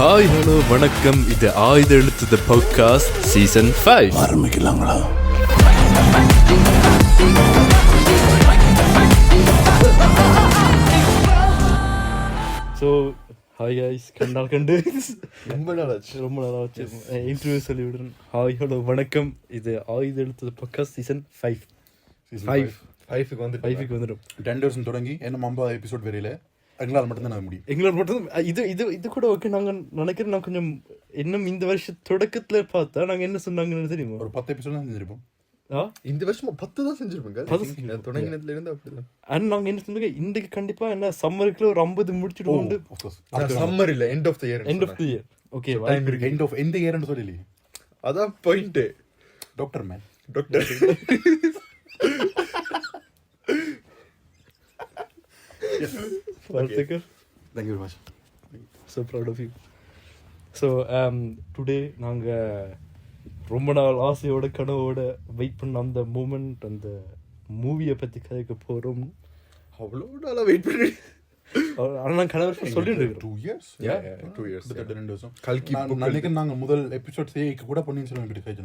Hi hello வணக்கம், இது ஆயுத எழுத்து தி பாட்காஸ்ட் சீசன் 5 ஆரம்பிக்கலாங்களா? ஸோ ஹாய் கைஸ், கண்டு ரொம்ப நாளாச்சு இன்டர்வியூ சொல்லி விடுறேன். ஹாய் ஹலோ வணக்கம், இது ஆயுத எழுத்து தி பாட்காஸ்ட் சீசன் 5 5க்கு வந்துடும். 10 வருஷம் தொடங்கி என்ன 50 எபிசோட் வரையில எங்களால் மட்டும்தான் நான் முடியும். எங்களோட மட்டும் இது கூட ஓகே. நாங்கள் நினைக்கிறேன், நான் கொஞ்சம் இன்னும் இந்த வருஷ தொடக்கத்தில் பார்த்தா நாங்கள் என்ன சொன்னாங்கன்னு தெரியுமா, ஒரு 10 எபிசோட் தான் செஞ்சிருப்போம். இந்த வருஷம் 10 தான் செஞ்சிருப்போங்க. தொடங்கினதுல இருந்து அப்படிதான். அண்ட் நாங்கள் என்ன சொன்னாங்க, இன்றைக்கு கண்டிப்பா என்ன சம்மருக்குள்ள ஒரு 50 முடிச்சுடுவோம். சம்மர் இல்ல, end of the year. End of the year. Okay, end of எந்த இயர்னு சொல்லி அதான் பாயிண்ட். டாக்டர் மேன், டாக்டர் வாழ்த்துக்கள். thank you very much. So proud of you. So today நாங்கள் ரொம்ப நாள் ஆசையோட கனவோட வெயிட் பண்ண அந்த மூமெண்ட், அந்த மூவியை பற்றி கதைக்க போகிறோம். அவ்வளோ நாளாக வெயிட் பண்ணி ஆனால் நான் கனவு சொல்லிட்டு இருக்கேன். 2 years. 2 years. 2 வருஷம். கல்கி நினைக்கிறேன் நாங்கள் முதல் எபிசோட் செய்ய கூட பொன்னியின் செல்வன் கிட்ட கழிச்சு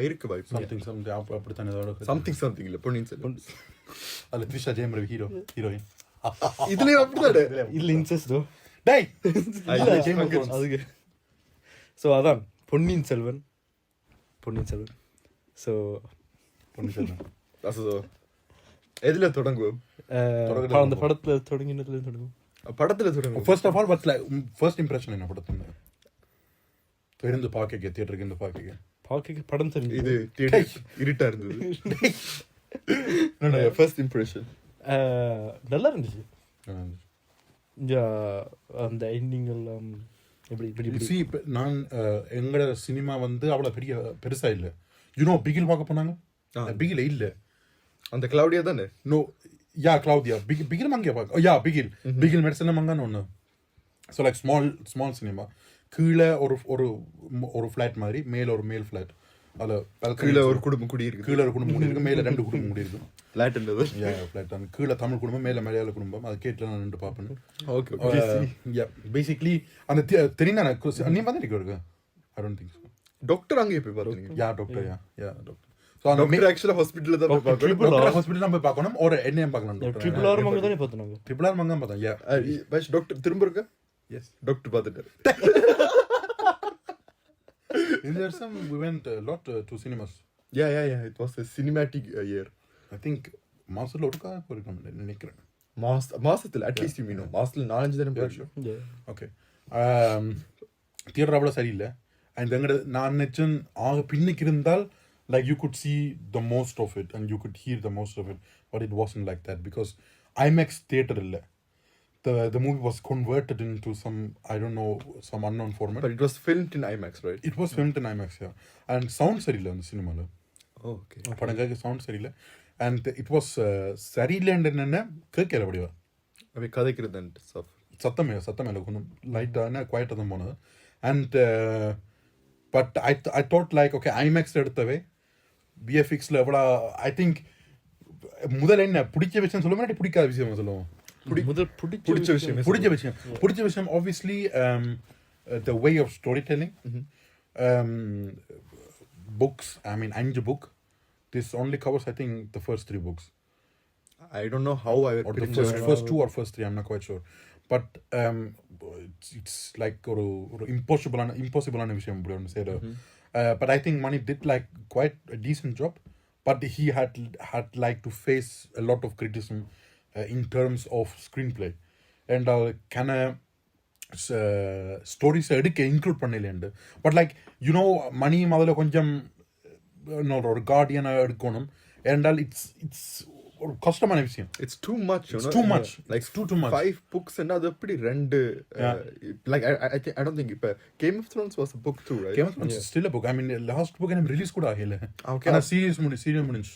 இருக்கு பாய். சம்திங் அப்படித்தான் ஏதாவது சம்திங் இல்ல, பொன்னியின் செல்வன். அதில் த்ரிஷா ஜெயம் ரவி ஹீரோயின். இதுலயும் அப்படிதான். இல்லை இன்செஸ்டோ டேய் அதுக்கு. ஸோ அதான் பொன்னியின் செல்வன். ஸோ பொன்னியின் செல்வன் எதுல தொடங்குவோம்? அந்த படத்துல தொடங்கினதுல தொடங்கும். படத்துல தொடங்கும். First of all what's like first impression என்ன படத்துல இருந்து பார்க்க தியேட்டருக்கு இருந்து பார்க்க படம் தெரியும். இது தியேட்டர் இருட்டா இருந்தது. என்னோட ஃபர்ஸ்ட் இம்ப்ரெஷன் நல்லா இருந்துச்சு. அந்த எண்டிங் எல்லாம் எப்படி நான் எங்களோட சினிமா வந்து அவ்வளோ பெருசா இல்லை. யூனோ பிகில் பார்க்க போனாங்க. பிகில் இல்லை, அந்த கிளவுடியா தானே. நோ யா கிளவுடியா பிகில் மங்கியா பார்க்க. யா பிகில் மெடிசன் மங்கான்னு ஒன்று. So like small cinema. கீழே ஒரு ஃப்ளாட் மாதிரி, மேலே ஒரு மேல் ஃப்ளாட். அதில் கீழே ஒரு குடும்பம் குடியிருக்கு. கீழே ஒரு குடும்பம் குடி இருக்கு, மேலே 2 குடும்பம் குடி இருக்கு. ஃப்ளாட் இருந்தது. ஃப்ளாட் தான். கீழே தமிழ் குடும்பம், மேலே மலையாள குடும்பம். அது கேட்டு நான் நின்று பார்ப்பேன். ஓகே. பேசிக்லி அந்த தெரியும். நீ பார்த்துட்டு இருக்கு. I don't think so. Doctor அங்கே போய் பார்த்தீங்க? யா டாக்டர். யா டாக்டர். ஸோ அந்த ஆக்சுவலாக ஹாஸ்பிட்டலில் தான் போய் பார்க்கணும். ஹாஸ்பிட்டல் நம்ம பார்க்கணும். ஒரு என்னையும் பார்க்கலாம். ட்ரிபிள் ஆர் மங்க தானே பார்த்தோம். ட்ரிபிள் ஆர் மங்க பார்த்தோம். யா பஸ் டாக்டர் திரும்ப இருக்க. எஸ், டாக்டர் பார்த்துட்டாரு. In the summer we went a lot to cinemas. Yeah. It was a cinematic year. I think மாசத்துல ஒருக்கா போயிருக்கோம் நினைக்கிறேன். மாசத்துல அட்லீஸ்ட் யூ மீன் மாசத்துல 4-5 தடவை போயிருக்கோம். ஓகே. தியேட்டர் அவ்வளோ சரியில்லை. அண்ட் எங்கட நான் நினைச்சேன் பின்னுக்கு இருந்தால் like you could see the most of it and you could hear the most of it, but it wasn't like that because IMAX theater இல்லை. The movie was converted into some, I don't know, some unknown format. But it was filmed in IMAX, right? It was filmed in IMAX, yeah. And sound சரியில்லை அந்த சினிமாவில். Okay. படம் கேட்க sound சரியில்லை. And it was சரியில்லைன்னு என்னென்ன கேட்கல வடிவா. அப்படி கதைக்கிறது சத்தமே இல்லை, கொஞ்சம் லைட்டான குவாய்ட்டாக தான் போனது. And but I thought like okay IMAX எடுத்தவே விஎஃப்எக்ஸில் எவ்வளோ ஐ திங்க் முதல்ல என்ன பிடிச்ச விஷயம் சொல்ல முன்னாடி பிடிக்காத விஷயம் சொல்லுவோம். பிடிச்ச விஷயம் obviously the way of storytelling. Books, I mean 5 book. This only covers I think the first 3 books. I don't know how I or the first 2 or first 3, I'm not quite sure. But it's like ஒரு impossible விஷயம் அப்படி ஒன்று செய்யற. But I think Mani did like quite a decent job, but he had like to face a lot of criticism in terms of screenplay and kind of stories எடுக்க include பண்ணலேண்டு. But like you know மணி முதல்ல கொஞ்சம் ஒரு கார்டியனாக எடுக்கணும் என்றால் it's ஒரு கஷ்டமான விஷயம். It's too much, you know. It's too much. Like too much. 5 books and அது எப்படி 2 like I don't think Game of Thrones was a book too, right? Game of Thrones is still a book. I mean last book and release கூட ஆகல. Okay. ஆனா serious முடிஞ்சு.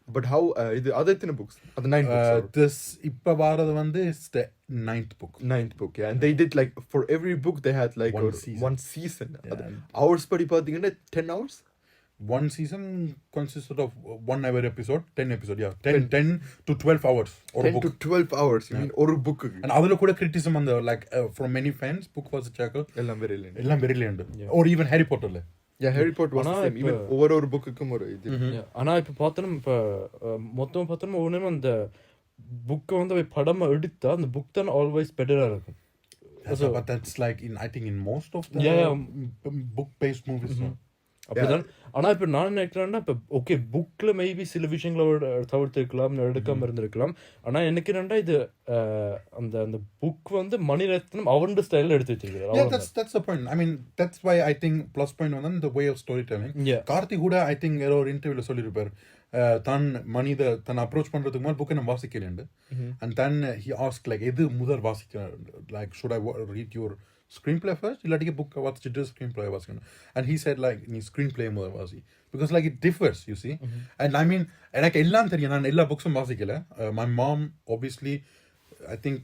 But how இது அது எத்தனை books? அது 9 books. This இப்ப வரது வந்து is the 9th book. 9th book, yeah. And they did like for every book they had like one season. Yeah. hours படி பாத்தீங்கன்னா 10 hours. one season consisted of 1 hour episode, 10 episode, yeah, 10 to 12 hours or 10 book. to 12 hours you mean ஒரு book And adula kuda criticism on the like from many fans book was a chackle எல்லாம் very late. ellam very land or even Harry Potter le. Yeah, Harry Potter was the ஆனா same. இப்ப- Even ஒவ்வொரு புக்குக்கும் ஒரு இது Yeah. ஆனா இப்ப பார்த்தோம் இப்ப மொத்தம் பார்த்தோம் ஒண்ணு அந்த புக்கை வந்து படமா எடுத்தா அந்த புக் தான் ஆல்வேஸ் பெட்டரா இருக்கும். So, but that's like in I think in most of the Yeah. book based movies. No? அப்படிதான். ஆனா இப்ப நான் நினைக்கிறேன்னா இப்ப ஓகே புக்ல மேபி சில விஷயங்களோட தவிர்த்திருக்கலாம் எடுக்காம இருந்திருக்கலாம். ஆனா எனக்கு என்னடா இது அந்த அந்த புக் வந்து மணிரத்னம் அவருடைய ஸ்டைல்ல எடுத்து வச்சிருக்காரு. Yeah, that's the point. I mean, that's why I think plus point on the way of storytelling. Yeah. Karthi Huda, I think ஏதோ ஒரு இன்டர்வியூல சொல்லியிருப்பார் தான் மனித தன் அப்ரோச் பண்றதுக்கு முன்னாடி புக்கை நான் வாசிக்கலேண்டு and then he ask like எது முதல் வாசிக்க like should I read your screenplay first இல்லாட்டிக்கு புக்கை வாசிச்சுட்டு ஸ்க்ரீன் பிளே வாசிக்கணும் அண்ட் ஹீ செட் லைக் நீ ஸ்க்ரீன் பிளே முதல் வாசி because like it differs you see and I mean எனக்கு எல்லாம் தெரியும் நான் எல்லா புக்ஸும் வாசிக்கல my mom obviously I think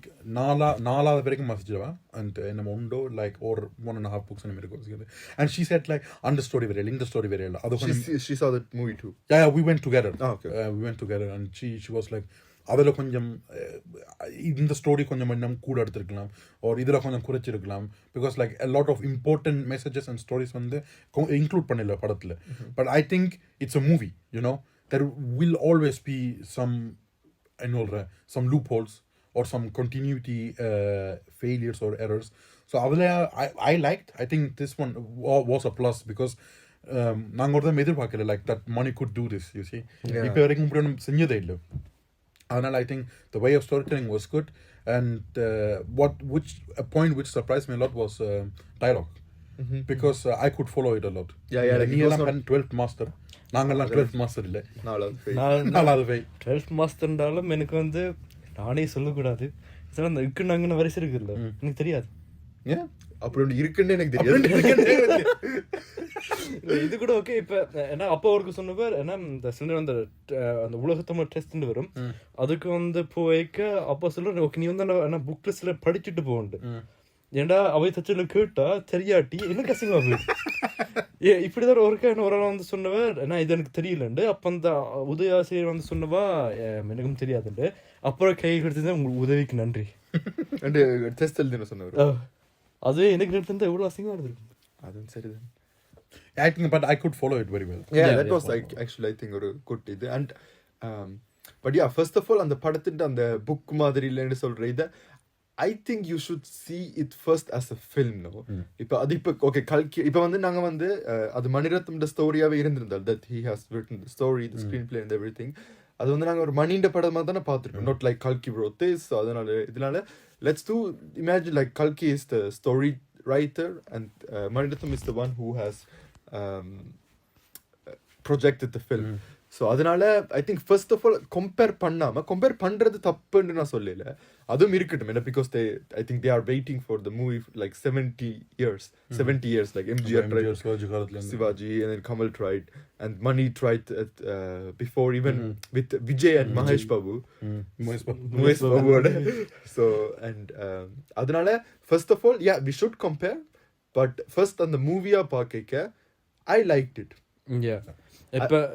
நாலாவது வரைக்கும் வாசிச்சிடுவா அண்ட் நம்ம உண்டோ லைக் ஒரு 1.5 books அந்த மாதிரி வாசிக்கிறது and she said like அந்த ஸ்டோரி வரையில இந்த ஸ்டோரி வரையில அது she saw that movie too. yeah we went together. Okay. We went together and she was like அதில் கொஞ்சம் இந்த ஸ்டோரி கொஞ்சம் இன்னும் கூட எடுத்திருக்கலாம் ஒரு இதில் கொஞ்சம் குறைச்சிருக்கலாம் because like a lot of important messages and stories வந்து இன்க்ளூட் பண்ணல படத்தில் but I think it's a movie, you know, there will always be some some loopholes or some continuity failures or errors. So I liked, I think this one was a plus because நாங்கள் ஒரு தான் எதிர்பார்க்கல like that Mani could do this, you see. இப்போ வரைக்கும் இப்படி ஒன்றும் செஞ்சதே இல்லை அதனால் I think the way of storytelling was good and a point which surprised me a lot was dialogue. Because I could follow it a lot. Yeah, நீ எல்லாம் 12th master நாங்கெல்லாம் 12th master இல்லை நாலாவது வை 12th மாஸ்டர்ன்றாலும் எனக்கு வந்து நானே சொல்லக்கூடாது sir அந்த இருக்குன்னாங்கன்னு வரிசை இருக்குல்ல எனக்கு தெரியாது ஏன் அப்படி ஒன்று இருக்குன்னு எனக்கு தெரியாது இது கூட ஓகே இப்ப ஏன்னா அப்பா அவருக்கு சொன்னவர் ஏன்னா இந்த சில அந்த அந்த உலகத்தமிழ் டெஸ்ட் வரும் அதுக்கு வந்து போய்க்க அப்பா சொல்ற ஓகே நீ வந்து புக்ல சில படிச்சுட்டு போகண்டு ஏன்டா அவை தச்சல கேட்டா தெரியாட்டி என்ன கசிங்கமா போயிடுச்சு இப்படிதான் ஒரு ஆள் வந்து சொன்னவர் ஏன்னா இது எனக்கு தெரியலண்டு அப்ப அந்த உதயாசிரியர் வந்து சொன்னவா எனக்கும் தெரியாதுண்டு அப்புறம் கை கொடுத்தது உங்களுக்கு உதவிக்கு நன்றி டெஸ்ட் எழுதின சொன்னவர் அது எனக்கு எடுத்திருந்தா எவ்வளவு அசிங்கமா இருந்திருக்கும் அதுவும் சரிதான். I think but I could follow it very well. That was like actually I think ஒரு good இது and but yeah first of all அந்த படத்தின் அந்த புக் மாதிரி இல்லைன்னு சொல்ற இதை I think you should see it first as a film, no? இப்போ அது இப்போ ஓகே கல்கி இப்போ வந்து நாங்கள் வந்து அது மணிரத்னோட ஸ்டோரியாகவே இருந்திருந்தால் that he has written the story, the screenplay and everything. அது வந்து நாங்கள் ஒரு மணிண்ட படமாக தானே பார்த்துருக்கோம் not like Kalki wrote this. So இதனால let's do imagine like Kalki is the story writer and Mani Ratnam is the one who has projected the film. So அதனால I think first of all compare பண்ணுறது தப்புன்னு நான் சொல்லல அதுவும் இருக்கட்டும் ஏன்னா because I think they are waiting for the movie like 70 years like MGR tried, Shivaji and then Kamal tried and Mani tried before even with Vijay and Mahesh Babu. So and அதனால first of all yeah we should compare but first அந்த மூவியா பார்க்க I liked it.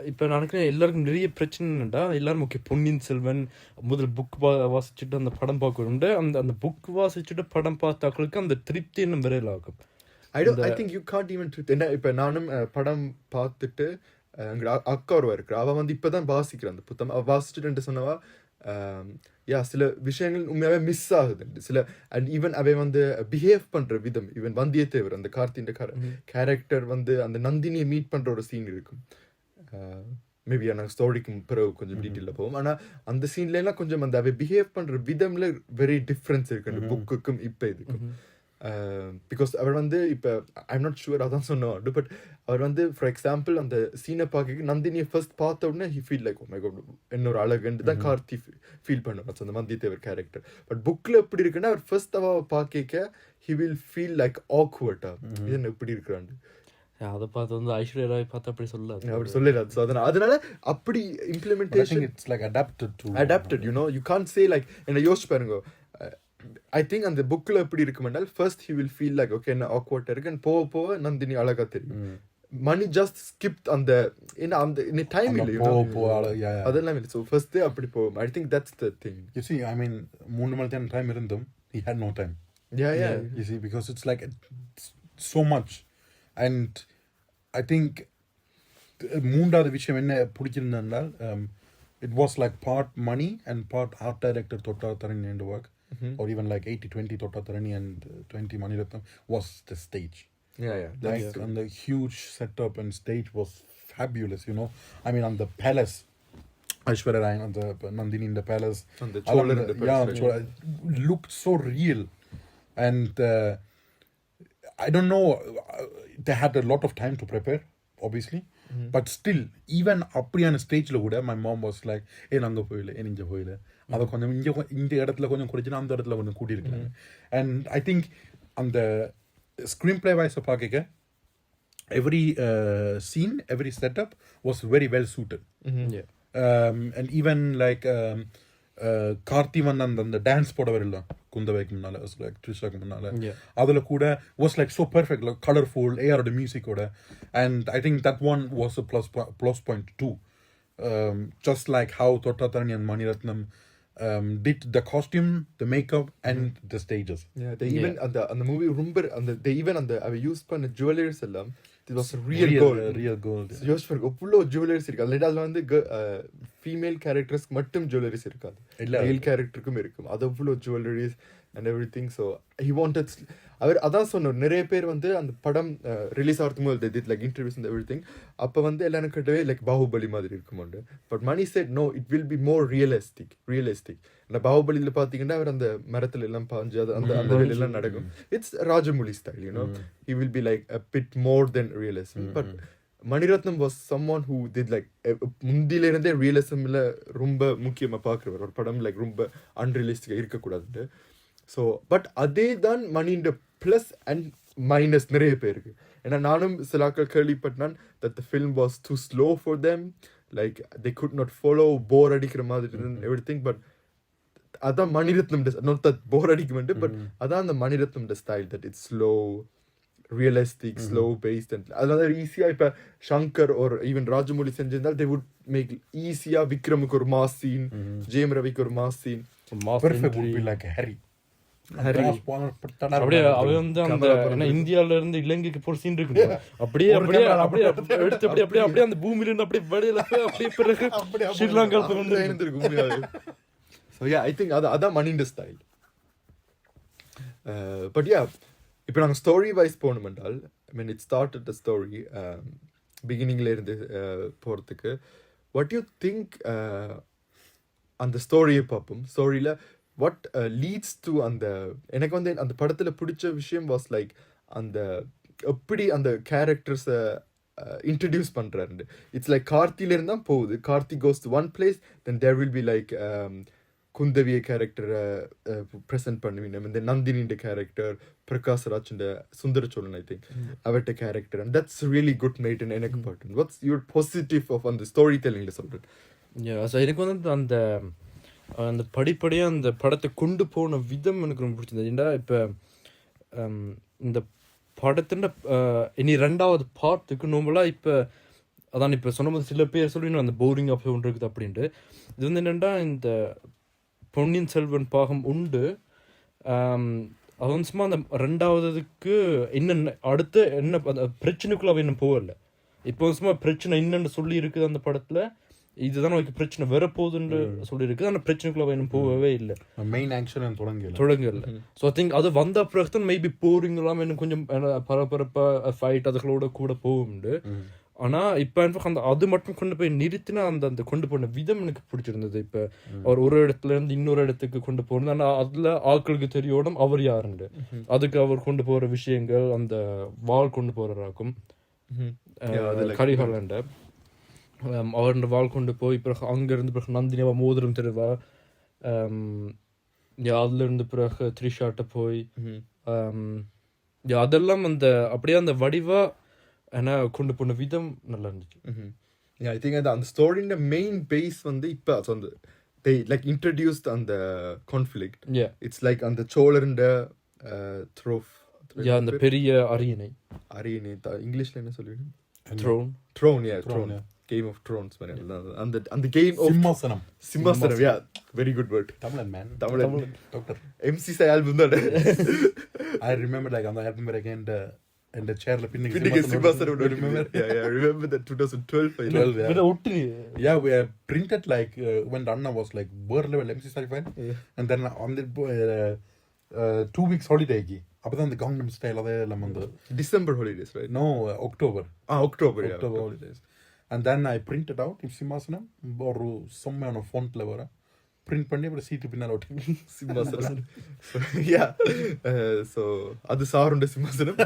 இப்ப நினைக்கிறேன் எல்லாருக்கும் நிறைய பிரச்சனைடா எல்லாரும் okay Ponniyin Selvan முதல் புக் வாசிச்சுட்டு அந்த படம் பார்க்கணுண்டு அந்த அந்த புக் வாசிச்சுட்டு படம் பார்த்தாக்களுக்கு அந்த திருப்தி இன்னும் விரைவில் ஆகும். I think you can't even என்ன இப்ப நானும் படம் பார்த்துட்டு அக்கா ஒருவா இருக்கிற அவ வந்து இப்பதான் வாசிக்கிறான் அந்த புத்தகம் வாசிச்சுட்டு சொன்னவா சில விஷயங்கள் உண்மையாவே மிஸ் ஆகுது சில அண்ட் ஈவன் அவை வந்து பிஹேவ் பண்ற விதம் ஈவன் வந்தியத்தேவர் அந்த கார்த்தியின் கேரக்டர் வந்து அந்த நந்தினியை மீட் பண்ற ஒரு சீன் இருக்கும் மேபி நாங்கள் ஸ்டோரிக்கு பிறகு கொஞ்சம் டீட்டெயிலில் போவோம் ஆனால் அந்த சீன்லாம் கொஞ்சம் அந்த அவை பிஹேவ் பண்ணுற விதம்ல வெரி டிஃப்ரென்ஸ் இருக்கு அந்த புக்குக்கும் இப்போ இதுக்கும் பிகாஸ் அவர் வந்து இப்போ ஐம் நாட் ஷுவர் அதான் சொன்னோம் பட் அவர் வந்து ஃபார் எக்ஸாம்பிள் அந்த சீனை பார்க்க நந்தினியை ஃபர்ஸ்ட் பார்த்த உடனே ஹி ஃபீல் லைக் என்னொரு அழகுன்னு தான் கார்த்தி ஃபீல் பண்ணுவார் அந்த வந்தியத்தேவர் கேரக்டர் பட் புக்கில் எப்படி இருக்குன்னா அவர் ஃபர்ஸ்ட் அவ பார்க்க ஹி வில் ஃபீல் லைக் ஆக்வர்டா இது என்ன எப்படி இருக்கிறான்னு அதை பார்த்து வந்து ஐஸ்வர்யா ராய் பார்த்து அப்படி சொல்லாது அப்படி சொல்லிடாது ஸோ அதனால அப்படி implementation it's like adapted you know you can't say like என்ன யோசிச்சு பாருங்க ஐ திங்க் அந்த புக்கில் எப்படி இருக்குமென்றால் first he will feel like okay என்ன ஆக்வர்டாக இருக்கு அண்ட் போக போக நந்தினி அழகா தெரியும் மணி ஜஸ்ட் ஸ்கிப்ட் அந்த இந்த டைம் இல்லை அதெல்லாம் இல்லை. ஸோ ஃபர்ஸ்ட் அப்படி போகும். I think that's the thing. You see, I mean, 3 மணி நேரம் டைம் இருந்தும் he had no time. Yeah. You see, because it's like so much. And I think மூன்றாவது விஷயம் என்ன பிடிச்சிருந்தால் it was like part money and part art director Totta Tharani and work, or even like 80-20 Totta Tharani and 20 Mani Ratnam was the stage. Yeah. Like on the huge setup and stage was fabulous, you know. I mean, on the palace, Aishwarya Rai on the Nandini in the palace, on the Chola in the palace, looked so real. And I don't know, they had a lot of time to prepare, obviously. But still, even அப்படியான ஸ்டேஜில் கூட my mom was like, நாங்கள் போயில இங்கே போயில அதை கொஞ்சம் இந்த இடத்துல கொஞ்சம் குடிச்சுன்னா அந்த இடத்துல கொஞ்சம் கூட்டியிருக்காங்க. And I think அந்த ஸ்க்ரீன் பிளே வாய்ஸை பார்க்க every scene, every setup was very well suited. And even like Karthi வந்து அந்த டான்ஸ் போட வரல குந்தவைக்கு முன்னால ட்ரிஷாக்கு முன்னால அதில் கூட was like so perfect, like colorful, ARோட மியூசிக்கோட. And I think that one was a plus point too. Just like how Totta Tharani and Mani Ratnam did the costume, the makeup and the stages. Yeah, they even அந்த movie ரொம்ப they even அவ use பண்ண jewelleries எல்லாம் it was real gold. யோசிச்சு பாருங்க, அவ்வளோ jewelleries இருக்கு அதில். அதில் வந்து ஃபீமேல் கேரக்டர்ஸ்க்கு மட்டும் ஜுவல்லரிஸ் இருக்காது, மேல் கேரக்டருக்கும் இருக்கும். அது அவ்வளோ jewelleries and everything. So he wanted, அவர் அதான் சொன்னார். நிறைய பேர் வந்து அந்த படம் ரிலீஸ் ஆகிறதுக்கு போது like interviews and everything, அப்போ வந்து எல்லாரும் கிட்டவே லைக் பாகுபலி மாதிரி இருக்குமாண்டு. But Mani said no, it will be more realistic. அந்த பாகுபலியில் பார்த்தீங்கன்னா அவர் அந்த மரத்துல எல்லாம் பாஞ்சு அந்த அந்த வேலையெல்லாம் நடக்கும். It's Rajamouli style, you know. He will be like a bit more than realism. But Mani Ratnam was someone who did like முந்திலிருந்தே ரியலிசம்ல ரொம்ப முக்கியமாக பார்க்குறவர். ஒரு படம் லைக் ரொம்ப அன்ரியலிஸ்டிக்காக இருக்கக்கூடாதுன்ட்டு. ஸோ பட் அதே தான் மணின்ற ப்ளஸ் அண்ட் மைனஸ் நிறைய பேருக்கு. ஏன்னா நானும் சில ஆட்கள் கேள்விப்பட்டான் that the film was too slow for them, like they could not follow, போர் அடிக்கிற மாதிரி everything. பட் அதான் மணிரத்னம் not that போர் அடிக்குமெண்டு, பட் அதான் அந்த Maniratnam style, that it's slow, realistic, slow based. And அதனால ஈஸியாக இப்போ Shankar or even Rajamouli செஞ்சிருந்தால் they would make ஈஸியாக விக்ரமுக்கு ஒரு மாஸ் சீன், ஜெயம் ரவிக்கு ஒரு mass scene, perfect would be like Harry. அப்படியே அவ வந்து அந்த இந்தியால இருந்து இலங்கைக்கு போற சீன் இருக்கு. அப்படியே அப்படியே அப்படியே எடுத்து அப்படியே அப்படியே அப்படியே அந்த பூமியில இருந்து அப்படியே வழியில அப்படியே பிறகு ஸ்ரீலங்காவுக்கு வந்து இருந்திருக்கும். ஸோ யா, ஐ திங்க் அதான் மணிண்ட ஸ்டைல். பட் யா, இப்போ நாங்கள் ஸ்டோரி வைஸ் போகணும் என்றால், I mean it started the story பிகினிங்ல இருந்து போகிறதுக்கு. வாட் யூ திங்க் அந்த ஸ்டோரியை பார்ப்போம். ஸ்டோரியில் வாட் லீட்ஸ் டு அந்த, எனக்கு வந்து அந்த படத்தில் பிடிச்ச விஷயம் வாஸ் லைக் அந்த எப்படி அந்த கேரக்டர்ஸை இன்ட்ரடியூஸ் பண்ணுறாரு. இட்ஸ் லைக் கார்த்திலேருந்து தான் போகுது. Karthi goes to one place, then there will be like குந்தவிய கேரக்டரை ப்ரெசென்ட் பண்ணுவீங்க. இந்த நந்தினின்ற கேரக்டர், பிரகாஷ் ராஜ்ன்ற சுந்தரச்சோழன் ஐ திங்க் அவர்கிட்ட character. And that's really good made எனக்கு பாட்டு. வாட்ஸ் யுவர் பாசிட்டிவ் ஆஃப் அந்த ஸ்டோரி டெல்லிங்கில் சொல்கிறேன்? எனக்கு வந்து அந்த அந்த படிப்படியாக அந்த படத்தை கொண்டு போன விதம் எனக்கு ரொம்ப பிடிச்சிருந்தது. ஏன்னா இப்போ இந்த படத்தின் இனி 2வது பார்ட்டுக்கு நோம்பலாக இப்போ அதான் இப்போ சொன்னபோது சில பேர் சொல்லி அந்த போரிங் ஆஃப் ஒன்று இருக்குது அப்படின்ட்டு. இது வந்து என்னென்னா இந்த பொன்னியின் செல்வன் பாகம் உண்டு. அது வந்து சும்மா அந்த 2வதுக்கு என்னென்ன அடுத்து என்ன பிரச்சனைக்குள்ள அவன் இன்னும் போகலை. இப்போ சும்மா பிரச்சனை என்னென்னு சொல்லி இருக்குது அந்த படத்தில். இதுதான் நமக்கு பிரச்சனை வரப்போகுதுன்னு சொல்லியிருக்கு. ஆனால் பிரச்சனைக்குள்ள அவன் இன்னும் போகவே இல்லை. மெயின் ஆக்ஷன் தொடங்கல. ஸோ ஐ திங்க் அது வந்த பிறகு தான் மேபி போரிங் இல்லாமல் இன்னும் கொஞ்சம் பரபரப்பாக ஃபைட் அதுகளோட கூட போகும்ண்டு. ஆனால் இப்போ அந்த அது மட்டும் கொண்டு போய் நிறுத்தினா அந்த கொண்டு போன விதம் எனக்கு பிடிச்சிருந்தது. இப்போ அவர் ஒரு இடத்துல இருந்து இன்னொரு இடத்துக்கு கொண்டு போகிறது. ஆனால் அதில் ஆட்களுக்கு தெரியணும் அவர் யாருண்டு. அதுக்கு அவர் கொண்டு போகிற விஷயங்கள், அந்த வால் கொண்டு போகிறாக்கும் கரிகாலண்ட அவருடைய வால் கொண்டு போய் பிறகு அங்கேருந்து பிறகு நந்தினியாவா மோதிரம் தருவா. அதுலேருந்து பிறகு த்ரிஷாட்ட போய் அதெல்லாம் அந்த அப்படியே அந்த வடிவா ஏன்னா கொண்டு போன விதம் நல்லா இருந்துச்சு. ஐ திங்க் அந்த ஸ்டோரியோட மெயின் பேஸ் வந்து இப்போ வந்து they like introduced அந்த conflict. It's like அந்த சோழருண்ட த்ரோஃப் அந்த பெரிய அரியணை இங்கிலீஷ்ல என்ன சொல்லுவீங்க? Throne. Throne, yeah, Throne, Throne. yeah. Game of Thrones, man. And the game of Simhasanam, yeah. Very good word. Tamilan, man. Tamilan. Doctor. MC say album தான். I remember like on the album again the chair Pinning Simhasanam. Remember? Yeah, I remember that 2012. 12, yeah. But ஒட்டு Yeah, we printed like when Anna was like world level MC certified, and then on the 2 weeks holiday ki appo the Gangnam Style adella vandu December holidays, right? no October October, yeah. October holidays, and then I printed out if Simhasanam or some on a font level print பண்ணி அப்புறம் சீட்டு பின்னால ஒட்டி Simhasanam. Yeah. So அது சாருண்ட சிம்மாசனம்.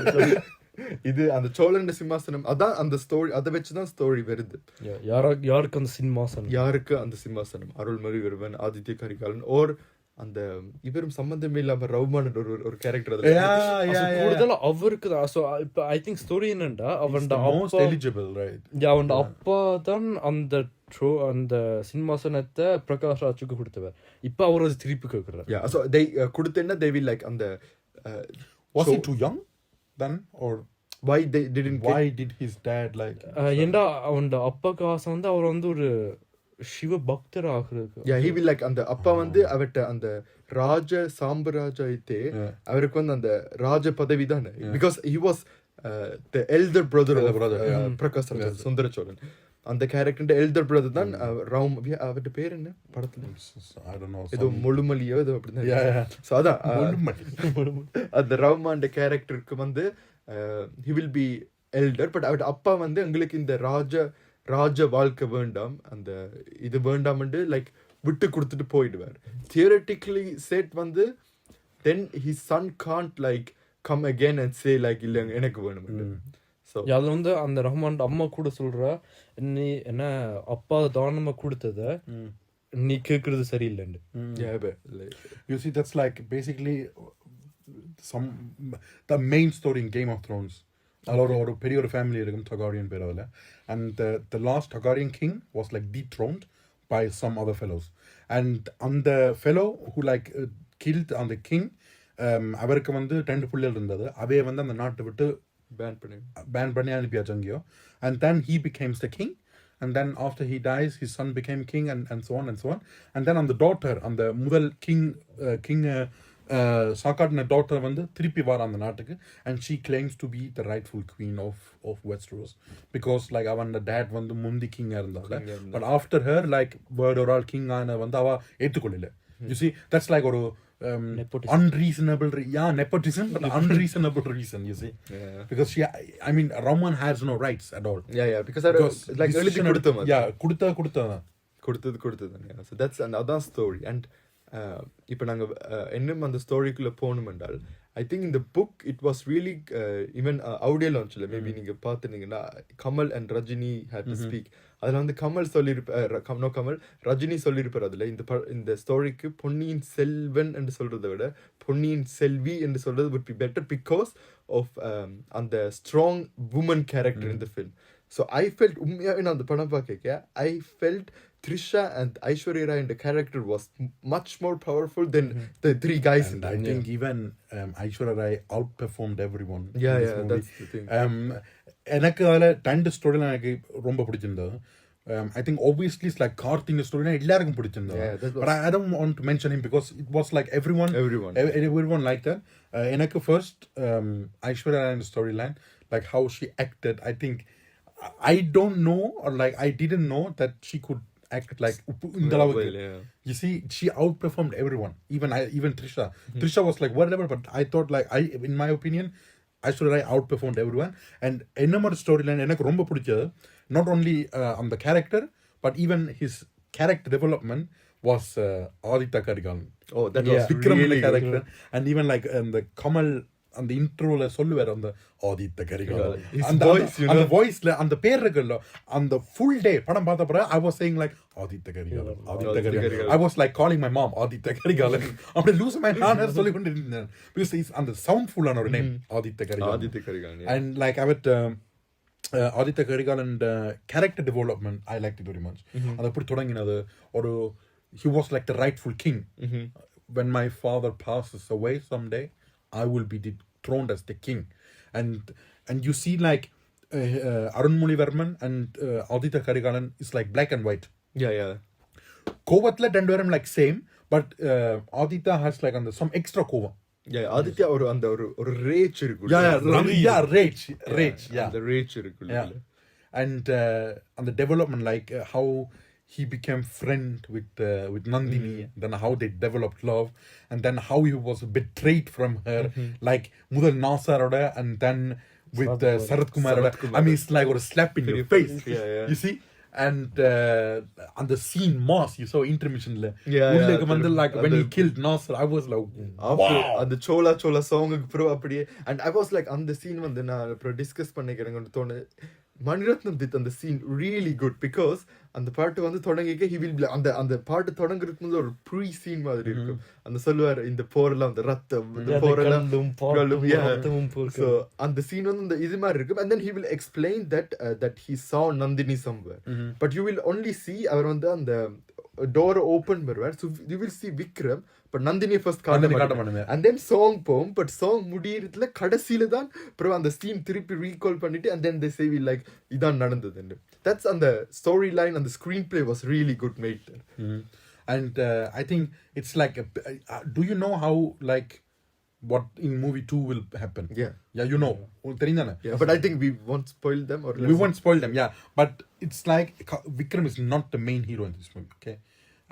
இது அந்த சோழண்ட சிம்மாசனம். அதான் அந்த ஸ்டோரி, அதை வச்சுதான் ஸ்டோரி வருது. யாருக்கு அந்த சிம்மாசனம், யாருக்கு அந்த சிம்மாசனம், அருள்மொழி வருவன், ஆதித்ய கரிகாலன், ஓர் அந்த இவரும் சம்பந்தமே இல்லாம ரவுமான் ஒரு கேரக்டர் அதுல കൂടുതൽ അവർക്ക് இப்ப ஐ திங்க் ஸ்டோரி என்னண்டா அவன்ட most eligible, right? அவன்ட அப்பா தான் அந்த சிம்மாசனத்தை பிரகாஷ் ராஜுக்கு கொடுத்தவர். இப்ப அவர் அது திருப்பி கேட்கிறார். Yeah, so they கொடுத்தேன்னா they will like அந்த was he too young then or why did his dad like ஏண்டா அவன்ட அப்பாக்கு ஆசை வந்து அவர் வந்து ஒரு சிவ பக்தர் ஆகுறது. Yeah, he will like அந்த அப்பா வந்து அவட்ட அந்த ராஜ சாம்பராஜாயித்தே அவருக்கு வந்து அந்த ராஜ பதவி தானே, because he was the elder brother of Prakash Raj சுந்தர சோழன். அந்த கேரக்டர் எல்டர் பிரதர் தான் ராம். அவட்ட பேர் என்ன படத்துல I don't know, ஏதோ முழுமலியோ ஏதோ அப்படிதான். So அதான் அந்த ரவுமாண்ட கேரக்டருக்கு வந்து he will be elder, but அவட்ட அப்பா வந்து எங்களுக்கு இந்த ராஜ வாழ்க்கை வேண்டாம், அந்த இது வேண்டாம்னு லைக் விட்டு கொடுத்துட்டு போயிடுவார். தியரட்டிக்கலி செட் வந்து then his son can't like come again and say like இல்ல எனக்கு வேணும். So அதுல வந்து அந்த ரஹ்மான் அம்மா கூட சொல்றா, நீ என்ன அப்பா தானமா கொடுத்தத நீ கேக்குறது சரியில்லைன்னு. yeah, but like, you see that's like basically the main story in Game of Thrones. ஒரு பெரிய ஒரு ஃபேமிலி இருக்கும் Targaryen பேர் அதுல, and the last Targaryen king was like dethroned by some other fellows, and on the fellow who like killed on the king, அவருக்கு வந்து 10 புள்ளிகள் இருந்தது, அவே வந்து அந்த நாட்டை விட்டு ban பண்ணி அனுப்பியாச்சு அங்கேயோ, and then he becomes the king, and then after he dies his son became king, and so on and so on, and then on the daughter, on the முதல் king சாக்காட்டின டாட்டர் வந்து திருப்பி வர அந்த நாட்டுக்கு, and she claims to be the rightful queen of Westeros, because like அவன் date வந்து முந்தி கிங்கா இருந்தால, but after her like word ஒரு ஆள் கிங் ஆன வந்து அவ ஏத்துக்கொள்ளல. You see that's like ஒரு unreasonable nepotism, but unreasonable reason, you see. Because I mean Roman has no rights at all. because like எழுதி கொடுத்தது. So that's another story. And இப்போ நாங்கள் இன்னும் அந்த ஸ்டோரிக்குள்ளே போகணும் என்றால், ஐ திங்க் இந்த book it was really even audio லான்ச்சில் மேபி நீங்கள் பார்த்துருந்தீங்கன்னா Kamal and Rajini had to speak. அதில் வந்து கமல் ரஜினி சொல்லியிருப்பார் அதில் இந்த ஸ்டோரிக்கு பொன்னியின் செல்வன் என்று சொல்கிறத விட பொன்னியின் செல்வி என்று சொல்கிறது would be better because of அந்த strong woman character in the film. So I felt உண்மையாகவே நான் அந்த படம் பார்க்க I felt Trisha and Aishwarya Rai in the character was much more powerful than the three guys in that. I think even Aishwarya Rai outperformed everyone. Yeah, that's the thing. எனக்கு அதில் 10 ஸ்டோரியில் எனக்கு ரொம்ப பிடிச்சிருந்தது. I think obviously it's like Karthik story எல்லாருக்கும் பிடிச்சிருந்தது. But I don't want to mention him because it was like everyone liked that. எனக்கு first Aishwarya Rai storyline, like how she acted, I think I don't know, or like I didn't know that she could act like you see she outperformed everyone, even Trisha was like whatever, but I thought like in my opinion Aishwarya Rai outperformed everyone. And another storyline எனக்கு ரொம்ப பிடிச்சது, not only on the character but even his character development was Aaytha Ezhuthu. Oh, that was Vikram really character good. And even like the Kamal அந்த இன்ட்ரோல சொல்லுவார் அந்த Aaytha Ezhuthu, அந்த வாய்ஸ்ல அந்த பேர் இருக்குல்ல, அந்த ஃபுல் டே படம் பார்த்த பிறகு I was saying like Aaytha Ezhuthu. I was like calling my mom Aaytha Ezhuthu. அப்படி லூஸ் மை நானே சொல்லி கொண்டு இருந்தேன், because it's அந்த சவுண்ட்ஃபுல் ஆன ஒரு name Aaytha Ezhuthu. And like I would Aaytha Ezhuthu and character development I liked it very much. அது எப்படி தொடங்கினது, ஒரு he was like the rightful king. When my father passes away someday I will be dethroned as the king, and you see like Arun Munivarman and Aaytha Karigalan is like black and white. Yeah. Kovathla rendu like same, but Aaytha has like some extra kova. Yeah, Aditya ஒரு அந்த ஒரு rage இருக்கு. Rage. அந்த rage இருக்கு. Yeah. And the development, like how he became friend with Nandini, then how they developed love, and then how he was betrayed from her, like Mudal Nasaroda, and then with Sarath Kumar. I mean, it's like a slap in your face. Yeah. You see? And on the scene Moss, you saw intermission like when he killed Nasser, I was like, wow. அந்த சோலா சாங்குக்கு bro அப்படியே. And I was like, அந்த scene வந்து நான் அப்புறம் discuss பண்ணிக்கிறேன்னு தோணு. Mani Ratnam did on the scene really good because அந்த பாட்டு வந்து தொடங்கிக்க he will be அந்த பாட்டு தொடங்குறதுக்கு முன்னாடி ஒரு ப்ரீ சீன் மாதிரி இருக்கும். அந்த சொல்லுவார் இந்த போரெல்லாம் அந்த ரத்தம் இந்த போரெல்லாம் so அந்த சீன் வந்து இந்த இது மாதிரி இருக்கும். And then he will explain that he saw Nandini somewhere, but you will only see அவர் வந்து அந்த டோர் ஓபன் பண்ணுவார். So you will see Vikram, but Nandini first காட்ட மாட்டாங்க. And then song போகும், but song முடியறதுல கடைசியில தான் அப்புறம் அந்த சீன் திருப்பி ரீகால் பண்ணிட்டு and then they say we like இதான் நடந்தது. That's on the storyline and the screenplay was really good made there. And I think it's like do you know how like what in movie 2 will happen? Yeah, you know. Yeah, but I think we won't spoil them, or we won't spoil them. Yeah, but it's like Vikram is not the main hero in this movie, okay?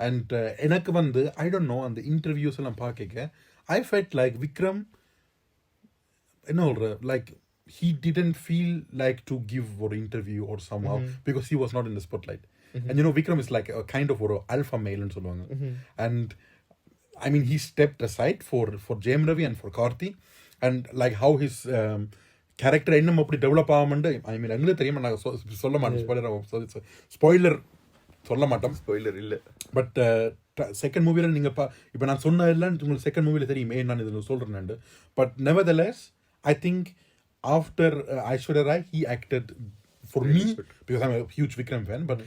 And எனக்கு வந்து I don't know, அந்த interviews எல்லாம் பார்க்க I felt like Vikram, you know, like he didn't feel like to give an interview or somehow because he was not in the spotlight. And you know, Vikram is like a kind of or alpha male and so long. And I mean, he stepped aside for Jayam Ravi and for Karthi, and like how his character இன்னும் அப்படி develop ஆகாமண்டு I mean எங்களுக்கு தெரியுமா, நான் சொல்ல மாட்டேன், spoiler சொல்ல மாட்டோம், spoiler இல்ல. பட் செகண்ட் மூவில நீங்க இப்போ நான் சொன்னதெல்லாம் உங்களுக்கு செகண்ட் மூவில தெரியும் ஏன் நான் இது சொல்றேன். But nevertheless I think after Aishwarya Rai he acted for me because I'm a huge Vikram fan, but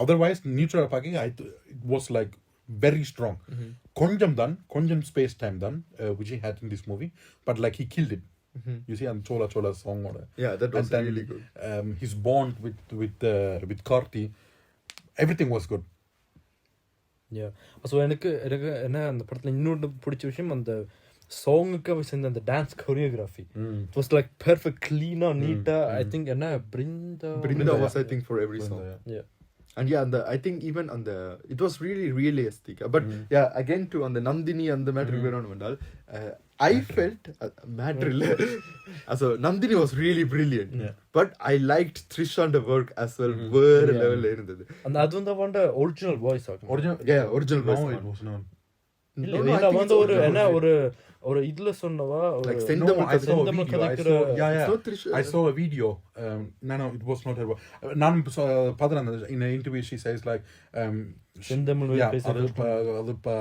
otherwise neutral packing it was like very strong. Konjam space time done which he had in this movie, but like he killed it. You see, and Chola song order. Yeah, that was really good. His bond with Karthi, everything was good. Yeah. So எனக்கு என்ன அந்த படத்துல இன்னொரு பிடிச்ச விஷயம் அந்த சாங்குக்கு சேர்ந்த அந்த dance choreography. It was like perfect, clean, neat. I think என்ன Brinda was I think for every song. Yeah. And yeah, and I think even on the it was really realistic. But yeah, again to on the Nandini and the matter vandal, I felt matter so Nandini was really brilliant. But I liked Trisha and the work as well. Where level irundhathu. And adu vandha vanda original voice original voice. No, it was not. இல்ல வந்து ஒரு என்ன ஒரு இதுல சொன்னவா like I saw a video. No, it was not her. நான் பார்த்தேன் in an interview she says like செந்தமிழ்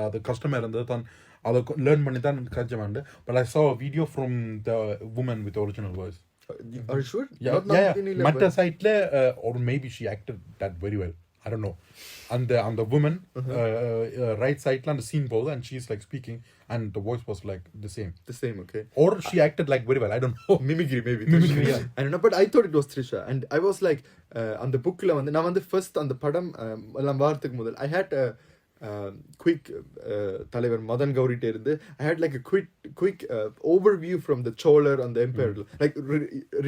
அது கஷ்டமா இருந்தது தான் அதை லேர்ன் பண்ணி தான் கஜமாண்டு. But I saw a video from the woman with the original voice. Are you sure? Yeah. Matta side or maybe she acted that very well. I don't know. And the woman right side la the scene both and she's like speaking and the voice was like the same, okay, or she acted like very well, I don't know. Mimicry yeah. I don't know, but I thought it was Trisha. And I was like on the book la வந்து நான் வந்து first அந்த படம் எல்லாம் வாரத்துக்கு முதல் I had a quick தலைவர் மதன் கௌரிட்ட இருந்து I had like a quick overview from the Cholar and the Empire, like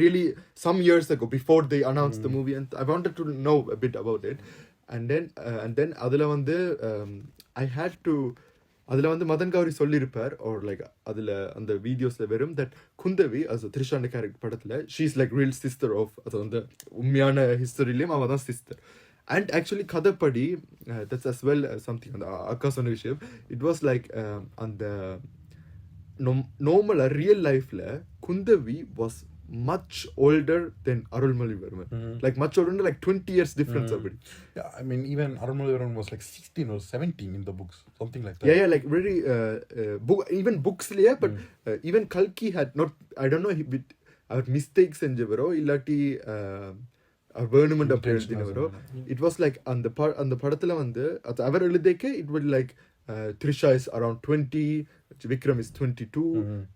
really some years ago before they announced the movie, and I wanted to know a bit about it. And then அதுல வந்து I had to அதுல வந்து மதன் கௌரி சொல்லியிருப்பார் or like அதுல அந்த வீடியோஸ்ல வெறும் that Kundavai as a த்ரிஷாண்ட கேரக்டர் படத்துல she is like real sister of அது வந்து உண்மையான ஹிஸ்டரியிலும் அவ தான் sister. And actually kadapadi that's as well something on the akka sonna vishayam. It was like on the normal real life la Kundavi was much older than Arulmozhivarman. Like much older, like 20 years difference already. Yeah, I mean even Arulmozhivarman was like 16 or 17 in the books, something like that. Yeah, like very even books liya, but even Kalki had not, I don't know, with mistakes enjavaro illati வேணுமெண்ட் அப்படி எழுதினவரோ. It was like அந்த படத்துல வந்து அவர் எழுதிக்க it would like Trisha is around 20, Vikram is 22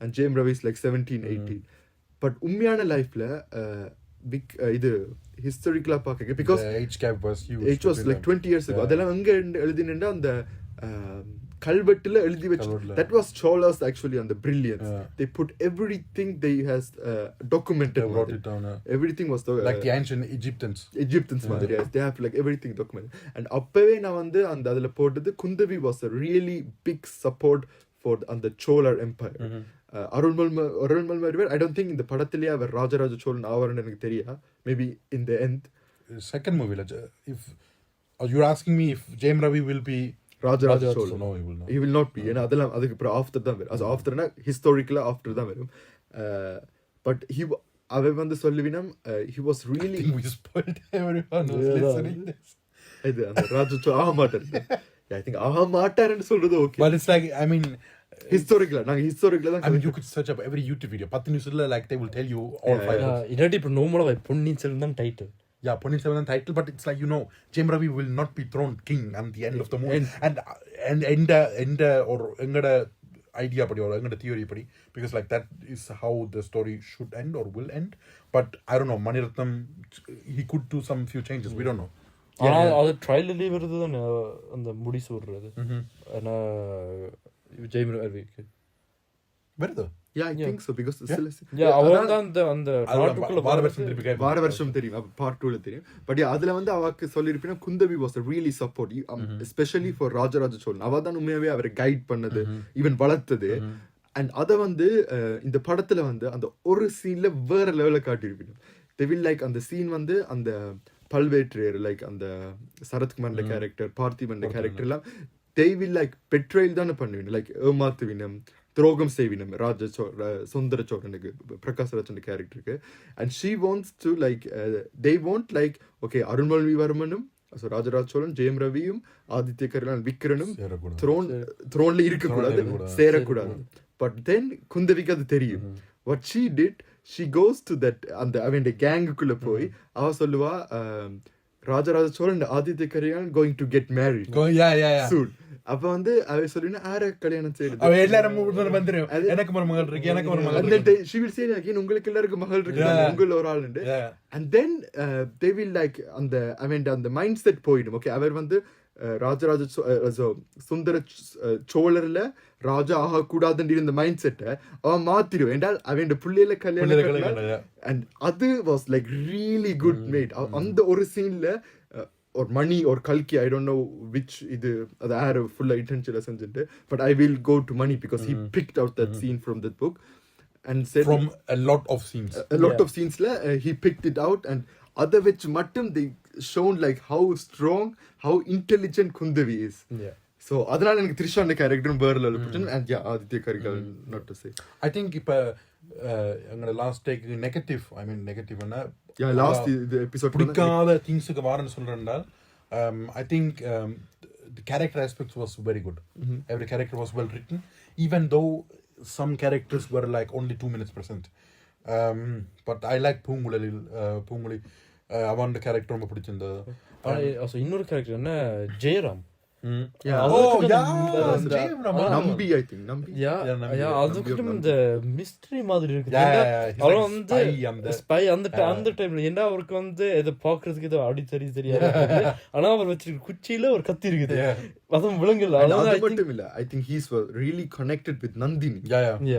and Jayam Ravi is like 17, 18. But உண்மையான லைஃப்ல big இது ஹிஸ்டாரிக்கலா பார்க்க because The age gap was huge. it was between like them. 20 years ago அதெல்லாம் எங்க எழுதினா அந்த கல்வெட்டுல எழுதி வச்சு கல்வெட்டுல. that was Chola's actually on the brilliance. Yeah. They put everything they has documented. They wrote it down. Everything was Like the ancient Egyptians. Egyptians மாதிரி yes, they have like everything documented. And அப்பவே நான் வந்து அந்த அதுல போட்டது Kundavai was a really big support for அந்த Chola empire. Arulmozhi I don't think இந்த படத்திலேயே அவர் ராஜராஜ சோழன் ஆவார்னு எனக்கு தெரியா, maybe in the end. Second movie, like, if you're asking me if James Ravi will be Rajaraja so Cholan, no, he will not. he will not be. ஏன்னா அதெல்லாம் அதுக்கு அப்புறம் after தான் வரும். அது ஆஃப்டர்னா ஹிஸ்டாரிக்கலா ஆஃப்டர் தான் வரும். பட் அவன் வந்து சொல்லுவினம் he was I really think we spoiled everyone who's listening this. இது அந்த ராஜ ஆக மாட்டார். I think ஆக மாட்டாருன்னு சொல்றது okay. But it's like, I mean, ஹிஸ்டாரிக்கலா நாங்க ஹிஸ்டாரிக்கலா தான் I mean, you could search up every YouTube video. 10 நிமிஷத்துல like they will tell you all five. இல்லாட்டி இப்போ நோமலா பொன்னியின் செல்வன் தான் title. Yeah, Ponniyin Selvan title, but it's like, you know, James Ravi will not be thrown king at the end of the movie. And end or engada idea padi or engada theory padi, because like that is how the story should end or will end. But I don't know, Mani Ratnam, he could do some few changes. We don't know. ஆனால் அது ட்ரைலர்லேயே வருது தானே அந்த முடி சொல்றது. ஆனால் ஜெயம் ரவிக்கு வருது. Yeah, I think so because அவன் தான் அந்த வார வருஷம் தெரியும் பார்ட் 2ல தெரியும். பட் அதுல வந்து அவக்கு சொல்லிருப்பீங்க Kundavai was really support especially for Rajaraja Chozhan. அவ தான் உண்மையாவே அவரை கைட் பண்ணது, ஈவன் வளர்த்தது. அண்ட் அதை வந்து இந்த படத்துல வந்து அந்த ஒரு சீன்ல வேற லெவல்ல காட்டியிருப்பீங்க. they will like அந்த சீன் வந்து அந்த பல்வேற்றையர் லைக் அந்த சரத்குமார் கேரக்டர், பார்த்திபன் கேரக்டர் எல்லாம் they will like betrayal தானே பண்ணுவீங்க, லைக் ஏமாத்துவினம், துரோகம் செய்வினம் சுந்தர சோழனுக்கு, பிரகாஷ் ராஜன் கேரக்டருக்கு. And she wants to like they want like okay அருள்மொழிவர்மனும் ராஜராஜ சோழன், ஜெயம் ரவியும், ஆதித்ய கரிகாலன், விக்ரனும் த்ரோன்ல இருக்கக்கூடாது, சேரக்கூடாது. பட் தென் குந்தவிக்கு அது தெரியும். what she did, she goes to that அந்த அவன் கேங்குக்குள்ள போய் அவ சொல்லுவா Rajaraja Cholan Aditya Karikalan going to get married soon. அப்ப வந்து அவ சொல்லினா ஆர கல்யாணம் செய்யறது, அவ எல்லாரும் வந்துரும், எனக்கு ஒரு மகள் இருக்கு, எனக்கு ஒரு மகள் இருக்கு. she will say again உங்களுக்கு எல்லாருக்கும் மகள் இருக்கு, உங்கள ஒரு ஆள் உண்டு. and then they will like அந்த மைண்ட் செட் போயிடும். ஓகே அவர் வந்து ராஜராஜ சுந்தர சோழர்ல ராஜா ஆக கூடாதுன்னு இருந்த மைண்ட் செட்டை அவன் மாத்திடுவான் என்றால் அவன் பிள்ளையில கல்யாணம். அண்ட் அது was like really good made. அந்த ஒரு சீன்ல ஒரு மணி ஒரு கல்கி, ஐ டோன்ட் நோ விச் இது அது யார் ஃபுல்லா இன்டென்ஷன்ல செஞ்சுட்டு, but I will go to Mani because he picked out that scene from that book and said from a lot of scenes of scenes la he picked it out. And other which mattum they shown like how strong, how intelligent Kundavi is. So adala enak Trishan character berla and Aditya Karigal not to say. I think ipa angala last take negative, I mean negative na last the episode pudikada things ku varan solranda. I think the character aspects was very good. Every character was well written, even though some characters were like only 2 minutes present. But I like Punguli avanda character romba pidichindha. Also இன்னொரு character என்ன ஜெயராம். நம்பி I think நம்பி அதுக்கு இந்த mystery மாதிரி இருக்குது. அவன் வந்து ஸ்பை அந்த டைம்ல ஏன்னா அவருக்கு வந்து இதை பாக்குறதுக்கு ஏதோ அடித்தறி தெரியாது. ஆனா அவர் வச்சிருக்க குச்சியில ஒரு கத்தி இருக்குது, அதுவும் விலங்குல. அது மட்டும் இல்ல, I think he's really connected with Nandini.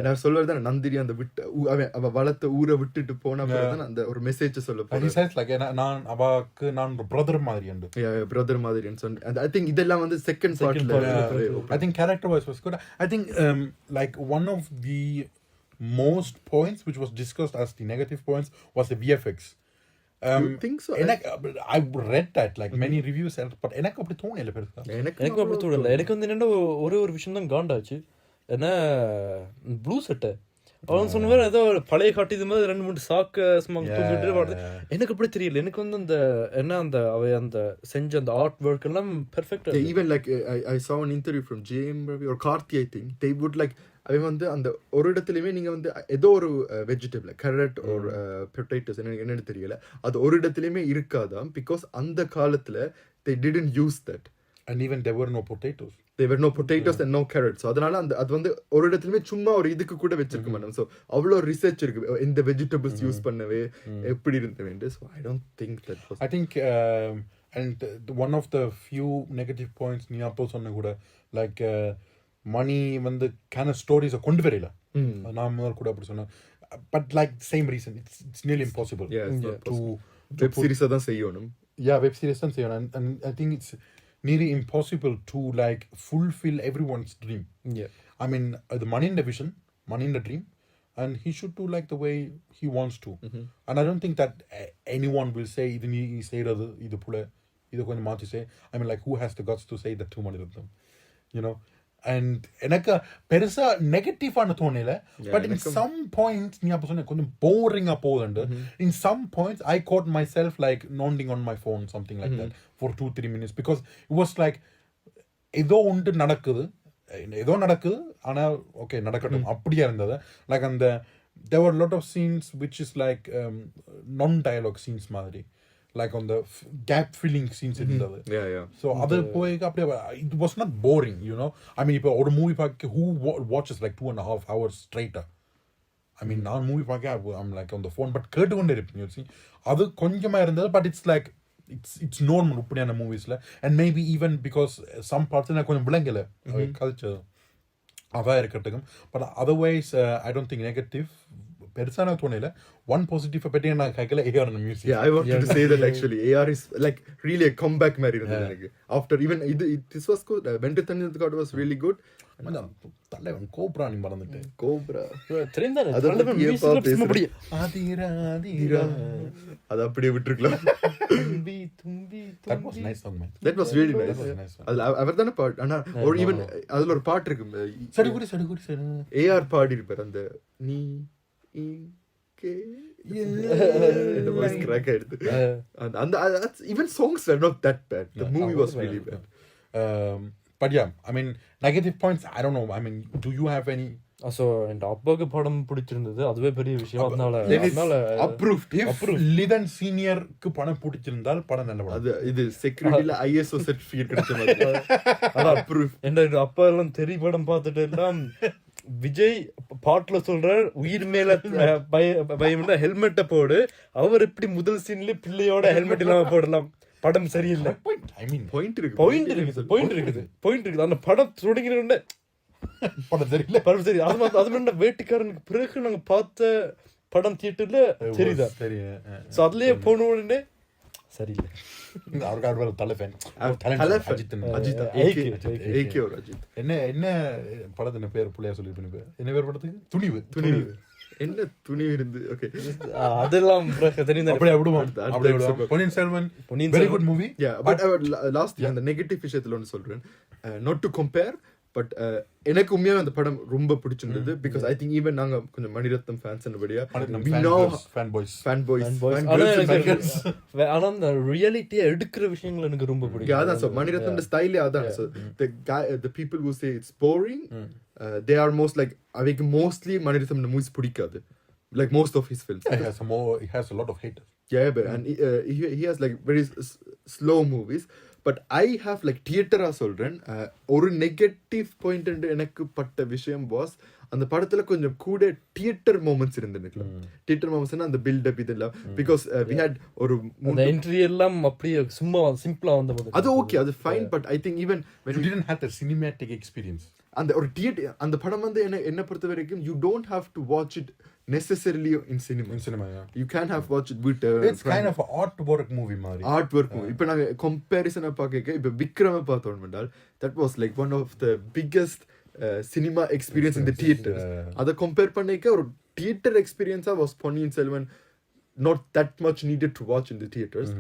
நான் சொல்றது தான் நந்தினி அந்த விட்டு அவ வளர்த்த ஊரை விட்டுட்டு போன பிறகு அந்த ஒரு மெசேஜ் சொல்ல போறேன். நான் அவக்கு நான் பிரதர் மாதிரி உண்டு, பிரதர் மாதிரி சொன்ன. ஐ திங்க் இதெல்லாம் வந்து second part. I think character wise was good. I think like one of the most points which was discussed as the negative points was the VFX. You think so? I read that like many reviews, but எனக்கு அப்படி தோணல பெருசா. எனக்கு அப்படி தோணல. எனக்கு வந்து என்னன்னா ஒரு விஷயம் தான் காண்டாச்சு. ஏன்னா ப்ளூ சட்டை அவன் சொன்ன மாதிரி ஏதோ பழைய காட்டிது மாதிரி 2-3 சாக்க சும்மா தூக்கிட்டு வருது. எனக்கு அப்படி தெரியல. எனக்கு வந்து அந்த என்ன அந்த செஞ்ச அந்த ஆர்ட் ஒர்க் எல்லாம் பெர்ஃபெக்ட்டா. Even like I saw an interview from JM Ravi or Karthi, I think they would like அவன் வந்து அந்த ஒரு இடத்துலயுமே நீங்க வந்து ஏதோ ஒரு வெஜிடபிள் கேரட் ஒரு பொட்டேட்டோஸ் என்னன்னு தெரியல, அது ஒரு இடத்துலயுமே இருக்காதாம். பிகாஸ் அந்த காலத்துல they didn't use that. And even there were no potatoes. there were no potatoes and no carrots. So அதனால அந்த அது வந்து ஒரு இடத்துலயுமே சும்மா ஒரு இதுக்கு கூட வச்சிருக்க மாட்டோம். So அவ்வளோ ரிசர்ச் இருக்கு இந்த வெஜிடபிள்ஸ் யூஸ் பண்ணவே எப்படி இருந்தது. So I don't think that was. I think and one of the few negative points நீ அப்போ சொன்ன கூட like money வந்து kind of stories கொண்டு வரல. நான் முதல் கூட அப்படி சொன்னேன். But like same reason, it's nearly impossible. To web series தான் செய்யணும். Yeah, web series தான் செய்யணும். And I think it's nearly impossible to like fulfill everyone's dream. Yeah. I mean, the money in the vision, money in the dream, and he should do like the way he wants to. And I don't think that anyone will say idu nee seiradu idu pula idu konjam maati say. I mean, like, who has the guts to say that to Mani Ratnam, you know? And எனக்கு பெருசா நெகட்டிவான தோணல. But in some points நீ அப்ப சொன்ன கொஞ்சம் போரிங்கா போகுதுண்டு. In some points I caught myself like nodding on my phone, something like that, for 2-3 minutes, because it was like ஏதோ ஒன்று நடக்குது ஆனா ஓகே நடக்கட்டும் அப்படியா இருந்தது. Like அந்த there were a lot of scenes which is like non-dialogue scenes மாதிரி, like on the gap filling scenes இருந்தது. So other போய் அப்படியே it was not boring, you know. I mean, இப்போ ஒரு மூவி பார்க்க who watches like 2.5 hours straight? I mean, நான் movie பார்க்க I'm like on the phone, but கேட்டுக்கொண்டே இருப்பேன். You see, அது கொஞ்சமா இருந்தது, but it's like it's normal இப்படியான மூவிஸ்ல. And maybe even because some parts எனக்கு கொஞ்சம் விளங்கல culture அவா இருக்கட்டும். But otherwise I don't think negative பெருசான தோணல. One positive பத்தி நான் கேக்கல AR on music. Yeah, I wanted to say that actually AR is like really a comeback மாதிரி இருந்தது எனக்கு. After even this was good. Ventu Thanjathu was really good. தலைவன் cobra நீ மறந்துட்டேன். கோப்ரா தெரிந்தானே தலைவன் மியூசிக்ல சும்மாடி ஆதிரா ஆதிரா அது அப்படியே விட்டுருக்கலாம். தும்பி தும்பி That was nice song, man. That was really nice. அதுல அவர்தான பாட்டு. ஆனா ஒரு ஈவன் அதுல ஒரு பாட்டு இருக்கு. சடுகுடி AR பாடி இருப்பார் அந்த நீ இங்கே the voice crack ஆயிடுது. And even songs were not that bad. The movie was really bad. But yeah, I mean, negative points, I don't know. I mean, do you have any? So என் அப்பாவுக்கு படம் பிடிச்சிருந்தது, அதுவே பெரிய விஷயம். அதனால approved. If Lidan Senior க்கு படம் பிடிச்சிருந்தால் படம் நல்ல படம். அது இது செக்யூரிட்டில ISO சர்டிபிகேட் கிடைச்ச மாதிரி. அது அப்ரூவ். என் அப்பா எல்லாம் தெரி படம் பார்த்துட்டு எல்லாம் விஜய் பாட்டுல சொல்ற உயிர் மேல பயம்னா ஹெல்மெட்டை போடு, அவர் எப்படி முதல் சீன்ல பிள்ளையோட ஹெல்மெட் இல்லாம போடலாம், படம் சரியில்லை. பாயிண்ட் இருக்குது. அந்த படம் தொடங்கின படம் தெரியல, படம் சரி. அது வேட்டிக்காரனுக்கு பிறகு நாங்க பார்த்த படம் தியேட்டர்ல சரிதான். சோ அதுலயே போன உடனே சரியில்லை. என்ன படத்தின் பேர் புள்ளையா சொல்லிருப்பேன். என்ன பேர் படத்துக்கு? துணிவு. என்ன துணிவு இருந்து. ஓகே, அதெல்லாம் தெரியும். அப்படியே விடுவோம். Ponniyin Selvan very good movie. But last அந்த நெகட்டிவ் விஷயத்துல ஒன்று சொல்றேன். நாட் டு கம்பேர், பட் எனக்கு உண்மையாவே அந்த படம் ரொம்ப பிடிச்சிருந்தது. பிகாஸ் ஐ திங்க் ஈவன் நாங்க கொஞ்சம் மணிரத்னம் ஃபேன்ஸ் படியா ஆனா அந்த ரியாலிட்டியை எடுக்கிற விஷயங்கள் எனக்கு ரொம்ப பிடிக்கும். அதான் சார் மணிரத்னம் ஸ்டைலே அதான். So the people who say it's boring, they are most like அவைக்கு mostly மணிரத்னம் மூவிஸ் பிடிக்காது. Like most of his films, he has a lot of haters. Yeah, but and he has like very slow movies. But I have like theater சொல்றேன். ஒரு negative point எனக்கு பட்ட விஷயம் was அந்த படத்துல கொஞ்சம் கூட தியேட்டர் மொமெண்ட்ஸ் இருந்தது. தியேட்டர் மொமெண்ட்ஸ்னா அந்த பில்ட் இதெல்லாம். பிகாஸ் we had ஒரு என்ட்ரி எல்லாம் அப்படியே சும்மா சிம்பிளா வந்தது. அது ஓகே, அது fine. But I think even when you didn't have the cinematic experience, அந்த ஒரு தியேட்டர் அந்த படம் வந்து என்ன பொறுத்த வரைக்கும் you don't have to watch it necessarily in cinema. Yeah. You can have watched it with it's kind of an artwork movie மாதிரி. Artwork movie. இப்போ நாங்க கம்பேரிசனை பார்க்க இப்போ விக்ரம பார்த்தோம் என்றால் that was like one of the biggest cinema experience in the theaters. அதை compare பண்ணிக்க ஒரு theater experience was Ponniyin Selvan not that much needed to watch in the theaters.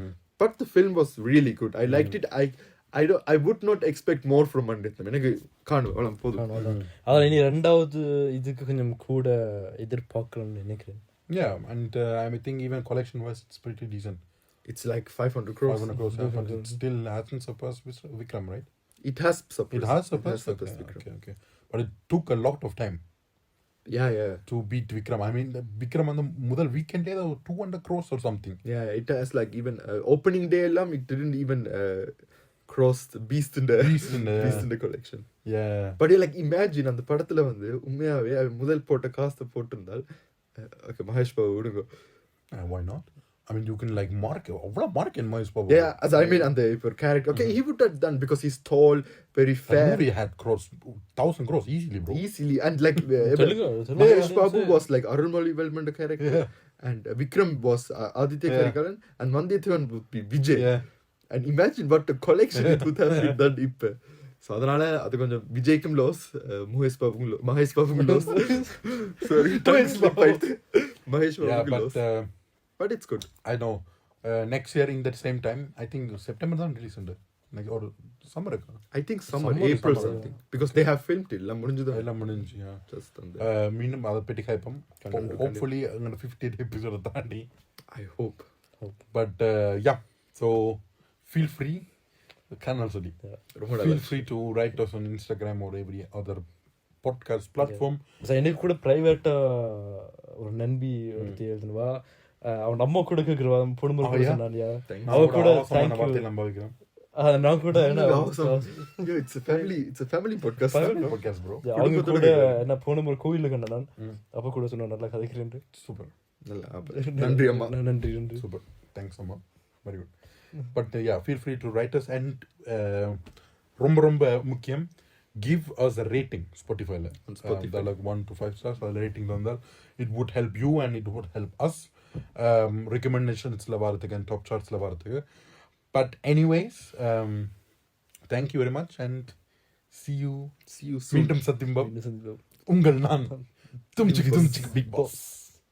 But the film was really good. I liked it. I would not expect more from Mani Ratnam. எனக்கு காணும் போதும். அதான் இனி ரெண்டாவது இதுக்கு கொஞ்சம் கூட எதிர்பார்க்கலாம்னு நினைக்கிறேன். Yeah, and I think even collection wise it's pretty decent. It's like 500 crores. But it still hasn't surpassed Vikram, right? It has surpassed. Okay. But it took a lot of time. Yeah. To beat Vikram. I mean, Vikram on the முதல் weekend 200 crores or something. Yeah, it has like even opening day it didn't even across the beast in the collection. Yeah. But like imagine அந்த படத்துல வந்து உண்மையாவே முதல் போட்ட காசை போட்டிருந்தால் okay Mahesh Babu விடுங்க. Why not? I mean, you can like mark in Mahesh Babu. Yeah, as I mean, and the character. Okay, he would have done because he's tall, very fair. The movie had crossed 1,000 crores easily, bro. Easily, and like Telugu. Mahesh Babu was like Arulmozhi Velmanda character, Yeah. and Vikram was Aditya Karikaran, and Vandithavan would be Vijay. Yeah. And imagine what the collection it would have been done if. So அதனால அது கொஞ்சம் விஜய்க்கும் loss Mahesh பாபுக்கும் loss sorry Mahesh Yeah, பாபுக்கும் but loss but it's good. I know. Next year in that same time, I think September தான் release உண்டு. Like or summer இருக்கா? I think summer Summer, April summer, something because they have filmed it எல்லாம் முடிஞ்சது எல்லாம் முடிஞ்சு. Yeah. just அந்த மீண்டும் அதை பற்றி காய்ப்போம். கண்டிப்பா. Hopefully അങ്ങനെ 50th episode தாண்டி. I hope. But yeah, so feel free. Channel சொல்லி. Feel free to write us on Instagram or every other podcast platform. எனக்கு கூட பிரைவேட்டா ஒரு நண்பி ஒருத்தி எழுதுனவா அவன் நம்ம கூட கேக்குறவா பொண்ணுமுறை சொன்னாலியா அவ கூட thank you நம்ம வைக்கிறோம். நான் கூட என்ன it's a family podcast. Podcast bro. அவங்க கூட என்ன பொண்ணுமுறை கோயில்ல கண்ட நான் அப்ப கூட சொன்னா நல்லா கதைக்கிறேன். சூப்பர். நன்றி அம்மா. நன்றி சூப்பர். Thanks அம்மா. Very good. But yeah, feel free to write us and ரொம்ப முக்கியம் give us a rating Spotify la. Spotify like 1 to 5 stars or rating vandal it would help you and it would help us. Recommendations la varadhukku and top charts la varadhukku. But anyways, thank you very much and see you soon. மீண்டும் சத்தியம் pop உங்கள் நான் தும்சிக்கு big boss.